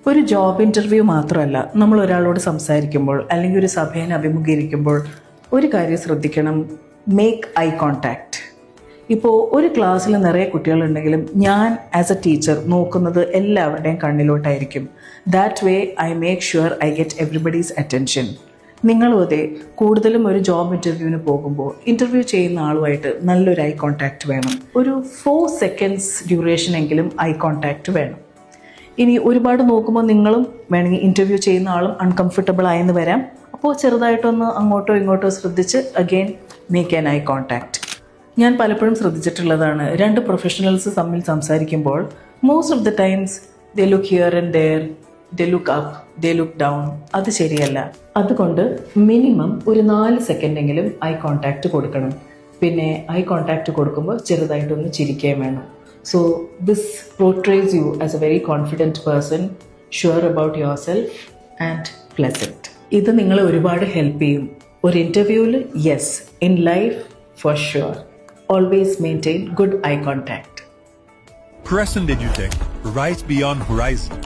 ഒരു job interview മാത്രമല്ല, നമ്മൾ ഒരാളോട് സംസാരിക്കുമ്പോൾ അല്ലെങ്കിൽ ഒരു സഭയെ അഭിമുഖീകരിക്കുമ്പോൾ ഒരു കാര്യം ശ്രദ്ധിക്കണം: മേക്ക് ഐ കോണ്ടാക്റ്റ്. ഇപ്പോൾ ഒരു ക്ലാസ്സിൽ നിറയെ കുട്ടികളുണ്ടെങ്കിലും ഞാൻ ആസ് എ ടീച്ചർ നോക്കുന്നത് എല്ലാവരുടെയും കണ്ണിലോട്ടായിരിക്കും. That way I make sure I get everybody's attention. നിങ്ങളും അതെ, കൂടുതലും ഒരു ജോബ് ഇൻ്റർവ്യൂവിന് പോകുമ്പോൾ ഇൻ്റർവ്യൂ ചെയ്യുന്ന ആളുമായിട്ട് നല്ലൊരു ഐ കോണ്ടാക്റ്റ് വേണം. ഒരു 4 seconds ഡ്യൂറേഷൻ എങ്കിലും ഐ കോണ്ടാക്റ്റ് വേണം. ഇനി ഒരുപാട് നോക്കുമ്പോൾ നിങ്ങളും വേണമെങ്കിൽ ഇൻ്റർവ്യൂ ചെയ്യുന്ന ആളും അൺകംഫർട്ടബിൾ ആയെന്ന് വരാം. അപ്പോൾ ചെറുതായിട്ടൊന്ന് അങ്ങോട്ടോ ഇങ്ങോട്ടോ ശ്രദ്ധിച്ച് again make an I contact. ഞാൻ പലപ്പോഴും ശ്രദ്ധിച്ചിട്ടുള്ളതാണ്, 2 പ്രൊഫഷണൽസ് തമ്മിൽ സംസാരിക്കുമ്പോൾ most of the times they look here and their, they look up, they look down. അത് ശരിയല്ല. അതുകൊണ്ട് മിനിമം ഒരു 4 സെക്കൻഡെങ്കിലും ഐ കോണ്ടാക്റ്റ് കൊടുക്കണം. പിന്നെ ഐ കോണ്ടാക്റ്റ് കൊടുക്കുമ്പോൾ ചെറുതായിട്ടൊന്ന് ചിരിക്കുകയും വേണം. So this portrays you as a very confident person, sure about yourself and pleasant. ഇത് നിങ്ങളെ ഒരുപാട് ഹെൽപ്പ് ചെയ്യും. ഒരു ഇൻ്റർവ്യൂവിൽ yes, in life for sure. Always maintain good eye contact. Crescent EduTech, rise beyond horizon.